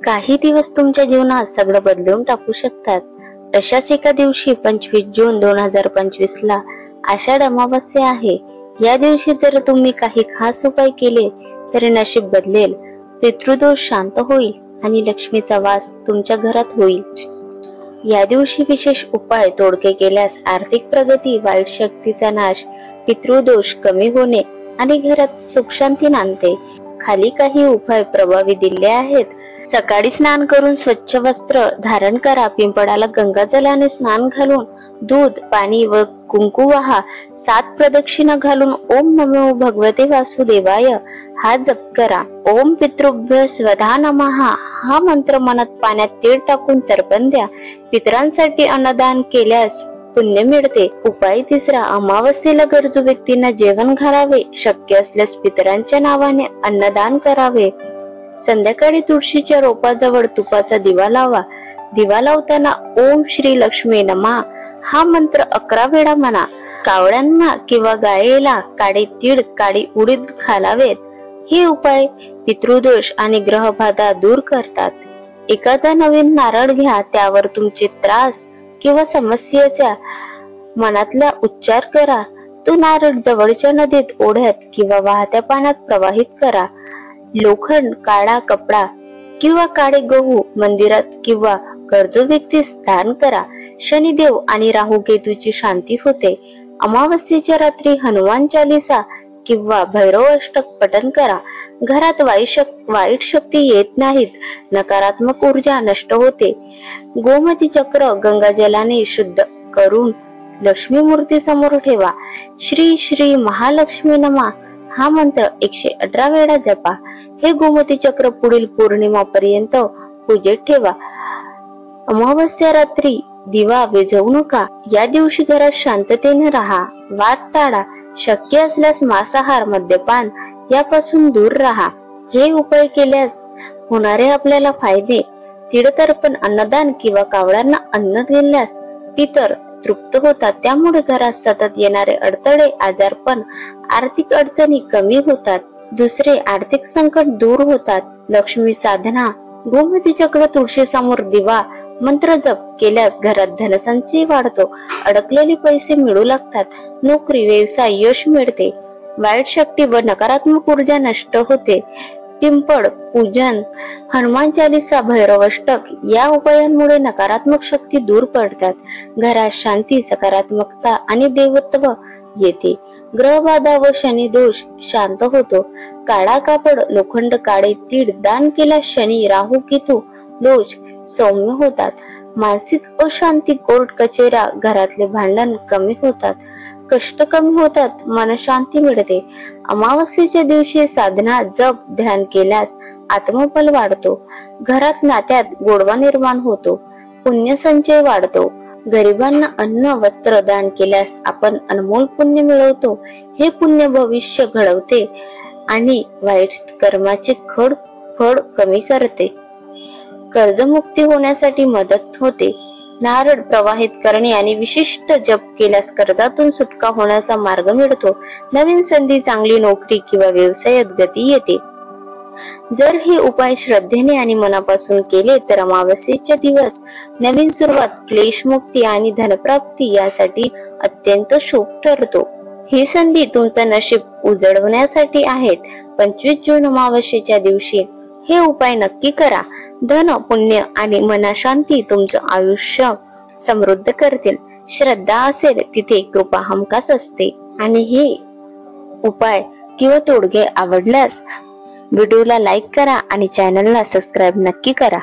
काही दिवस तुमच्या जीवनात सगळं बदलून टाकू शकतात. अशाच एका दिवशी 25 जून 2025 ला आषाढ अमावस्या आहे. या दिवशी जर तुम्ही काही खास उपाय केले तर नशीब बदलेल, पितृदोष शांत होईल आणि लक्ष्मीचा वास तुमच्या घरात होईल. या दिवशी विशेष उपाय तोडके केल्यास आर्थिक प्रगती, वाईट शक्तीचा नाश, पितृदोष कमी होणे आणि घरात सुख शांती नांदते. खाली काही उपाय प्रभावी दिले आहेत. सकाळी स्नान करून स्वच्छ वस्त्र धारण करा. पिंपळाला गंगाजलाने स्नान घालून दूध, पाणी व कुंकू वाहा. 7 प्रदक्षिणा घालून ओम नमो भगवते वासुदेवाय हा जप करा. ओम पितृभ्य स्वधा नमः हा मंत्र मनात पाण्यात तीळ टाकून तर्पण द्या. पितरांसाठी अन्नदान केल्यास पुण्य मिळते. उपाय 3, अमावस्येला गरजू व्यक्तींना जेवण घालावे. शक्य असल्यास पितरांच्या नावाने अन्नदान करावे. संध्याकाळी तुळशीच्या रोपाजवळ तुपाचा दिवा लावा. दिवा लावताना ओम श्री लक्ष्मी नमः हा मंत्र 11 वेळा म्हणा. कावळ्यांना किंवा गायेला काळे तीळ, काळी उडीद घालावेत. हे उपाय पितृदोष आणि ग्रहबाधा दूर करतात. एखादा नवीन नारळ घ्या. त्यावर तुमचे त्रास किंवा समस्येच्या मनातला उच्चार करा. तो नारळ जवळच्या नदीत, ओढ्यात किंवा वाहत्या पाण्यात प्रवाहित करा. लोखंड, काळा कपडा किंवा काळे गहू मंदिरात किंवा गरजू व्यक्तीस दान करा. शनिदेव आणि राहू केतूची शांती होते. अमावस्येच्या रात्री हनुमान चालीसा किंवा भैरव अष्टक पठण करा. घरात वाईट शक्ती येत नाहीत. नकारात्मक ऊर्जा नष्ट होते. गोमती चक्र गंगाजलाने शुद्ध करून लक्ष्मी मूर्ती समोर ठेवा. श्री श्री महालक्ष्मी नमः हा मंत्र 118 वेळा जपा. हे गोमती चक्र पुढील पौर्णिमा पर्यंत पूजेत ठेवा. अमावस्या रात्री दिवा विझवू नका. या दिवशी घरात शांततेने राहा. वाद टाळा. शक्य असल्यास मांसाहार, मद्यपान यापासून दूर राहा. हे उपाय केल्यास होणारे आपल्याला फायदे. तीळतर्पण, अन्नदान किंवा कावळ्यांना अन्न दिल्यास पितर तृप्त होतात. त्यामुळे घरात सतत येणारे अडथळे, आजारपण, आर्थिक अडचणी कमी होतात. दुसरे आर्थिक संकट दूर होतात. लक्ष्मी साधना, गोमती चक्र, तुळशी समोर दिवा, मंत्र जप केल्यास घरात धनसंचय वाढतो. अडकलेले पैसे मिळू लागतात. नोकरी, व्यवसाय, यश मिळते. वाईट शक्ती व नकारात्मक ऊर्जा नष्ट होते. पिंपळ पूजन, हनुमान चालीसा, भैरव अष्टक या उपायांमुळे नकारात्मक शक्ती दूर पडतात. घरात शांती, सकारात्मकता आणि देवत्व येते. ग्रहबाधा व शनी दोष शांत होतो. काळा कापड, लोखंड, काळे तीळ दान केल्यास शनी, राहू केतू दोष सौम्य होतात. मानसिक अशांती, कोर्ट कचेऱ्या, घरातले भांडण कमी होतात. कष्ट कमी होतात. मनशांती मिळते. अमावस्येच्या दिवशी साधना, जप, ध्यान केल्यास आत्मबल वाढतो. घरात नात्यात गोडवा निर्माण होतो. पुण्य संचय वाढतो. गरिबांना अन्न, वस्त्र दान केल्यास आपण अनमोल पुण्य मिळवतो. हे पुण्य भविष्य घडवते आणि वाईट कर्माचे फळ कमी करते. कर्जमुक्ती होण्यासाठी मदत होते. नारळ प्रवाहित करणे आणि विशिष्ट जप केल्यास कर्जातून सुटका होण्याचा मार्ग मिळतो. नवीन संधी, चांगली नोकरी किंवा व्यवसायात गती येते. जर हे उपाय श्रद्धेने आणि मनापासून केले तर अमावस्येच्या दिवस नवीन सुरुवात, क्लेशमुक्ती आणि धनप्राप्ती यासाठी अत्यंत शुभ ठरतो. ही संधी तुमचं नशीब उजळवण्यासाठी आहेत. 25 जून अमावस्येच्या दिवशी हे उपाय नक्की करा. धन, पुण्य आणि मनशांती तुमचं आयुष्य समृद्ध करतील. श्रद्धा असेल तिथे कृपा हमखास असते. आणि हे उपाय किंवा तोडगे आवडल्यास व्हिडिओला लाईक करा आणि चॅनलला सबस्क्राईब नक्की करा.